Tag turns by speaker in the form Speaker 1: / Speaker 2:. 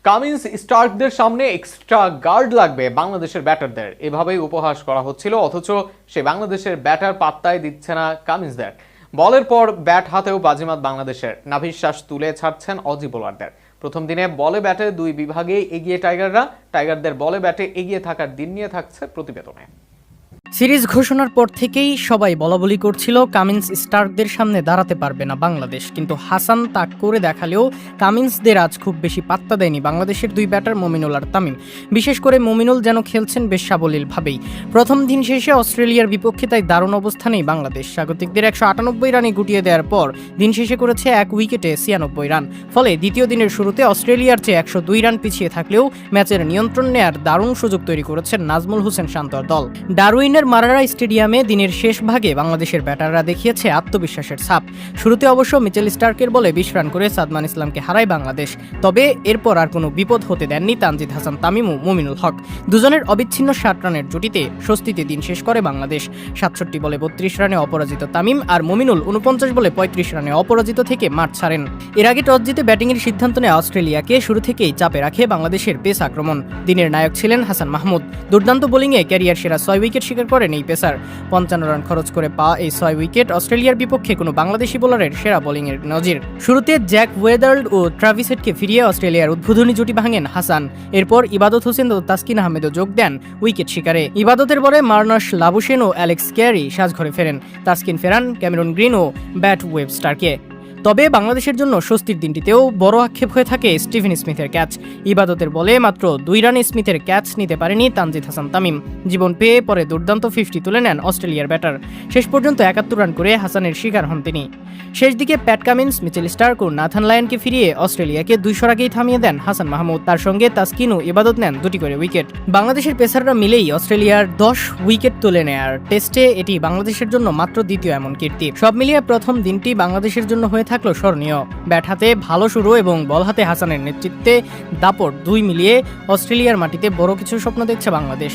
Speaker 1: Cummins স্টার্কদের সামনে extra guard লাগবে বাংলাদেশের ব্যাটারদের, এভাবেই উপহাস করা হচ্ছিল। অথচ সে বাংলাদেশের ব্যাটার পাত্তাই দিচ্ছে না কামিন্সদের। বলের পর ব্যাট হাতেও বাজিমাত বাংলাদেশের, নাভিশ্বাস তুলে ছাড়ছেন অজি বোলারদের। প্রথম দিনে বলে ব্যাটে দুই বিভাগে এগিয়ে টাইগাররা, টাইগারদের বলে ব্যাটে এগিয়ে থাকার দিন নিয়ে থাকছে প্রতিবেদনে।
Speaker 2: সিরিজ ঘোষণার পর থেকেই সবাই বলাবলি করছিল কামিন্স স্টার্কদের সামনে দাঁড়াতে পারবে না বাংলাদেশ, কিন্তু হাসান তা করে দেখালেও কামিন্সদের আজ খুব বেশি পাত্তা দেয়নি বাংলাদেশের দুই ব্যাটার মমিনুল আর তামিম। বিশেষ করে মমিনুল যেন খেলছেন বেশ সাবলীলভাবেই। প্রথম দিন শেষে অস্ট্রেলিয়ার বিপক্ষে তাই দারুণ অবস্থানেই বাংলাদেশ। স্বাগতিকদের 198 রানে গুটিয়ে দেওয়ার পর দিন শেষে করেছে 1 উইকেটে 96 রান। ফলে দ্বিতীয় দিনের শুরুতে অস্ট্রেলিয়ার চেয়ে 102 রান পিছিয়ে থাকলেও ম্যাচের নিয়ন্ত্রণ নেয়ার দারুণ সুযোগ তৈরি করেছেন নাজমুল হোসেন শান্তর দল। ডারউইনের মারারা স্টেডিয়ামে দিনের শেষ ভাগে বাংলাদেশের ব্যাটাররা দেখিয়েছে আত্মবিশ্বাসের ছাপ। শুরুতে অবশ্য মিচেল স্টার্কের বলে 20 রান করে সাদমান ইসলামকে হারায় বাংলাদেশ। তবে এরপর আর কোনো বিপদ হতে দেননি তানজিদ হাসান তামিম ও মুমিনুল হক। দুজনের অবিচ্ছিন্ন 60 রানের জুটিতে স্বস্তিতে দিন শেষ করে বাংলাদেশ। 67 বলে 32 রানে অপরাজিত তামিম আর মুমিনুল 49 বলে 35 রানে অপরাজিত থেকে মাঠ ছাড়েন। এর আগে টস জিতে ব্যাটিংয়ের সিদ্ধান্ত নেয় অস্ট্রেলিয়াকে শুরু থেকেই চাপে রাখে বাংলাদেশের পেস আক্রমণ। দিনের নায়ক ছিলেন হাসান মাহমুদ। দুর্দান্ত বোলিংয়ে ক্যারিয়ার সেরা 6 উইকেট শিকার করেন এই পেসার। 55 রান খরচ করে পাওয়া এই 6 উইকেট অস্ট্রেলিয়ার বিপক্ষে কোনো বাংলাদেশি বোলারের সেরা বোলিংয়ের নজির। শুরুতে জ্যাক ওয়েদার্ল্ড ও ট্রাভিস হেডকে ফিরিয়ে অস্ট্রেলিয়ার উদ্বোধনী জুটি ভাঙেন হাসান। এরপর ইবাদত হোসেন ও তাসকিন আহমেদও যোগ দেন উইকেট শিকারে। ইবাদতের বলে মার্নাস লাবুশেন ও অ্যালেক্স ক্যারি সাজঘরে ফেরেন। তাসকিন ফেরান ক্যামেরন গ্রিন ও ব্যাট ওয়েবস্টারকে। তবে বাংলাদেশের জন্য স্বস্তির দিনটিতেও বড় আক্ষেপ হয়ে থাকে স্টিভেন স্মিথের ক্যাচ। ইবাদতের বলে মাত্র 2 রানে স্মিথের ক্যাচ নিতে পারেনি তানজিদ হাসান তামিম। জীবন পেয়ে পরে দুর্দান্ত 50 তুলে নেন অস্ট্রেলিয়ার ব্যাটার। শেষ পর্যন্ত 71 রান করে হাসানের শিকার হন তিনি। শেষ দিকে প্যাট কামিন্স, মিচেল স্টার্ক ও নাথান লায়নকে ফিরিয়ে অস্ট্রেলিয়াকে 200 রাগেই থামিয়ে দেন হাসান মাহমুদ। তার সঙ্গে তাসকিন ও ইবাদত নেন 2টি করে উইকেট। বাংলাদেশের পেসাররা মিলেই অস্ট্রেলিয়ার 10 উইকেট তুলে নেয়ার টেস্টে এটি বাংলাদেশের জন্য মাত্র দ্বিতীয় এমন কীর্তি। সব মিলিয়ে প্রথম দিনটি বাংলাদেশের জন্য হয়ে থাকলো স্মরণীয়। ব্যাট হাতে ভালো শুরু এবং বল হাতে হাসানের নেতৃত্বে দাপট 2 মিলিয়ে অস্ট্রেলিয়ার মাটিতে বড় কিছু স্বপ্ন দেখছে বাংলাদেশ।